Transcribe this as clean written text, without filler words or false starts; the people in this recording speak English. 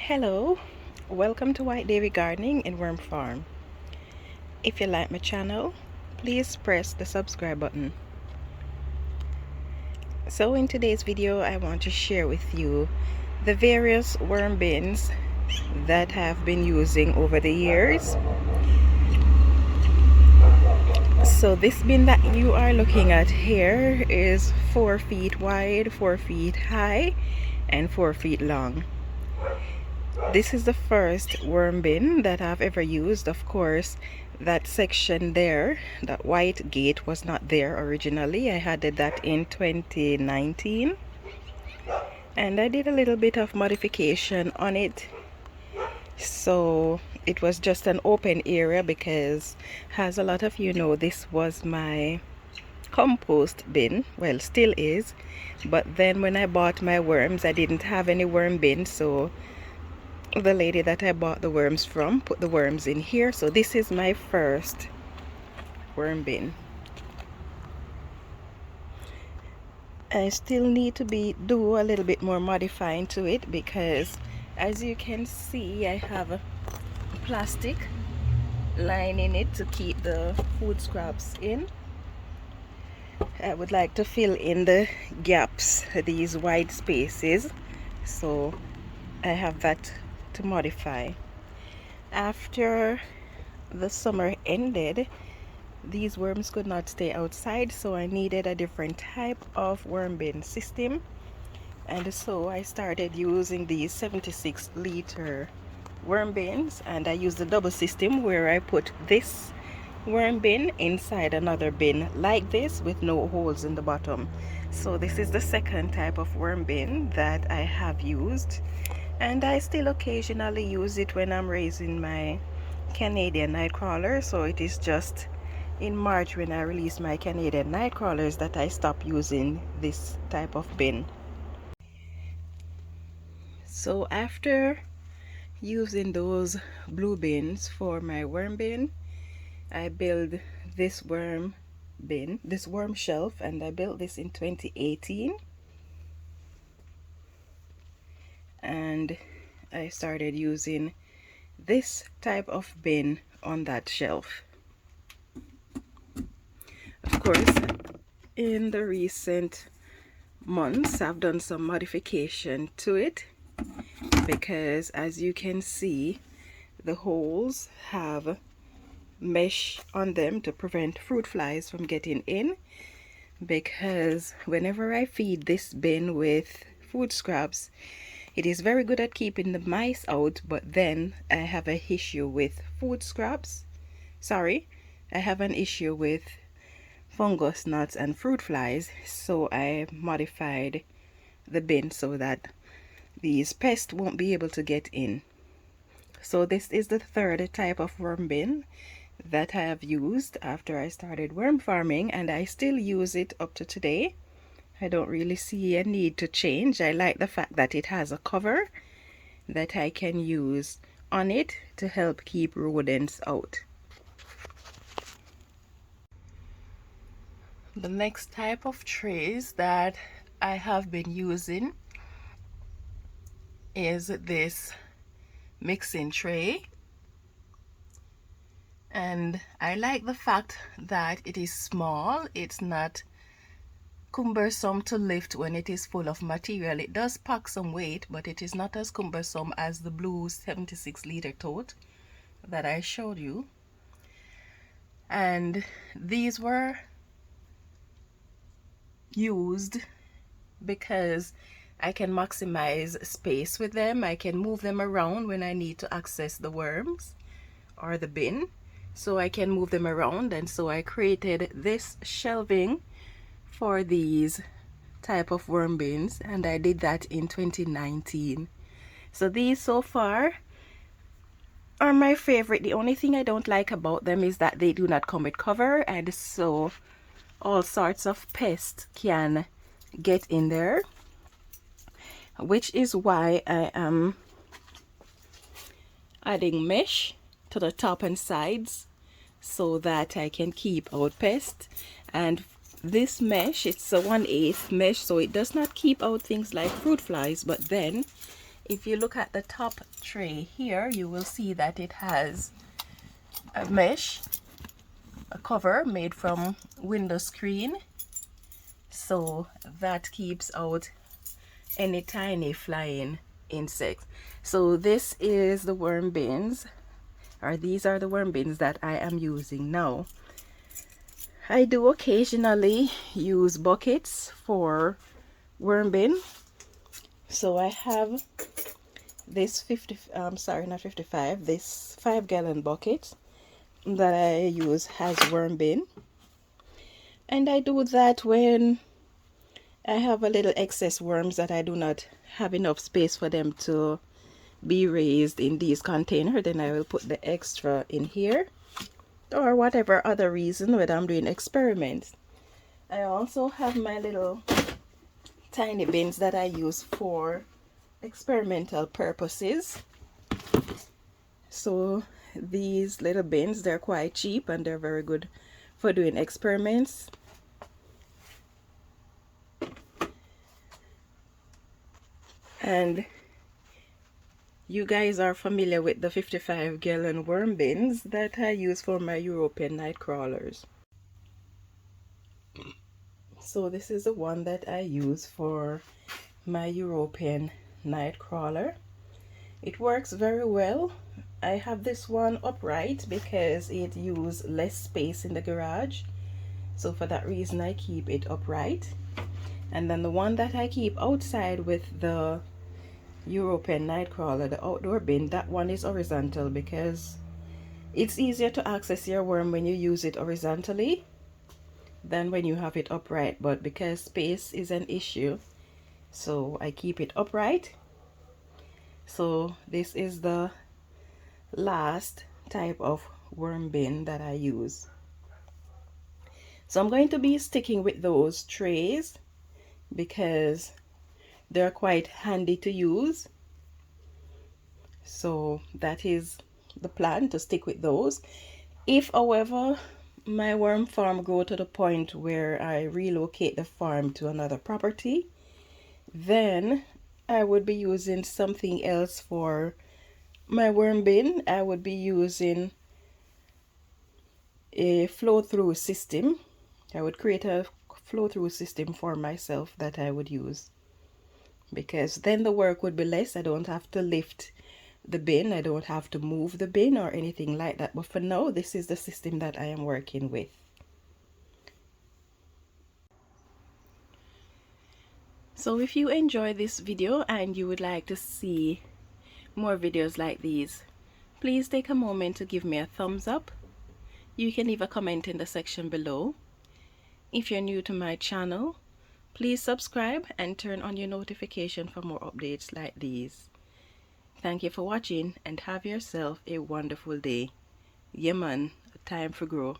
Hello, welcome to White Davy Gardening and Worm Farm. If you like my channel, please press the subscribe button. So in today's video, I want to share with you the various worm bins that I've been using over the years. So this bin that you are looking at here is 4 feet wide, 4 feet high, and 4 feet long. This is the first worm bin that I've ever used. Of course, that section there, that white gate, was not there originally. I added that in 2019, and I did a little bit of modification on it. So it was just an open area because, as a lot of you know, this was my compost bin. Well, still is, but then when I bought my worms, I didn't have any worm bin, so the lady that I bought the worms from put the worms in here. So this is my first worm bin. I still need to do a little bit more modifying to it because, as you can see, I have a plastic lining it to keep the food scraps in. I would like to fill in the gaps, these white spaces, so I have that to modify. After the summer ended, these worms could not stay outside, so I needed a different type of worm bin system, and so I started using these 76-liter worm bins, and I used the double system where I put this worm bin inside another bin like this with no holes in the bottom. So this is the second type of worm bin that I have used, and I still occasionally use it when I'm raising my Canadian Nightcrawler. So it is just in March, when I release my Canadian Nightcrawlers, that I stop using this type of bin. So after using those blue bins for my worm bin, I built this worm bin, this worm shelf, and I built this in 2018. And I started using this type of bin on that shelf. Of course, in the recent months, I've done some modification to it because, as you can see, the holes have mesh on them to prevent fruit flies from getting in, because whenever I feed this bin with food scraps, it is very good at keeping the mice out, but then I have an issue with food scraps. Sorry, I have an issue with fungus gnats and fruit flies, so I modified the bin so that these pests won't be able to get in. So this is the third type of worm bin that I have used after I started worm farming, and I still use it up to today. I don't really see a need to change. I like the fact that it has a cover that I can use on it to help keep rodents out. The next type of trays that I have been using is this mixing tray, and I like the fact that it is small. It's not cumbersome to lift when it is full of material. It does pack some weight, but it is not as cumbersome as the blue 76-liter tote that I showed you. And these were used because I can maximize space with them. I can move them around when I need to access the worms or the bin, so I can move them around. And so I created this shelving for these type of worm bins, and I did that in 2019. So these so far are my favorite. The only thing I don't like about them is that they do not come with cover, and so all sorts of pests can get in there, which is why I am adding mesh to the top and sides so that I can keep out pests. And this mesh, it's a 1/8 mesh, so it does not keep out things like fruit flies, but then If you look at the top tray here, you will see that it has a mesh, a cover made from window screen, so that keeps out any tiny flying insects. So this is the worm bins, or these are the worm bins that I am using now. I do occasionally use buckets for worm bin. So I have this 55, this 5-gallon bucket that I use has worm bin, and I do that when I have a little excess worms that I do not have enough space for them to be raised in these containers. Then I will put the extra in here, or whatever other reason when I'm doing experiments. I also have my little tiny bins that I use for experimental purposes. So these little bins, they're quite cheap and they're very good for doing experiments. And you guys are familiar with the 55-gallon worm bins that I use for my European night crawlers. So this is the one that I use for my European night crawler. It works very well. I have this one upright because it uses less space in the garage, so for that reason I keep it upright. And then the one that I keep outside with the European Nightcrawler, the outdoor bin, that one is horizontal because it's easier to access your worm when you use it horizontally than when you have it upright. But because space is an issue, so I keep it upright. So this is the last type of worm bin that I use. So I'm going to be sticking with those trays because they're quite handy to use. So that is the plan, to stick with those. If however my worm farm grow to the point where I relocate the farm to another property, then I would be using something else for my worm bin. I would be using a flow-through system. I would create a flow-through system for myself that I would use, because then the work would be less. I don't have to lift the bin, I don't have to move the bin or anything like that. But for now, this is the system that I am working with. So if you enjoy this video and you would like to see more videos like these, please take a moment to give me a thumbs up. You can leave a comment in the section below. If you're new to my channel, please subscribe and turn on your notification for more updates like these. Thank you for watching and have yourself a wonderful day. Yeah man, time for grow.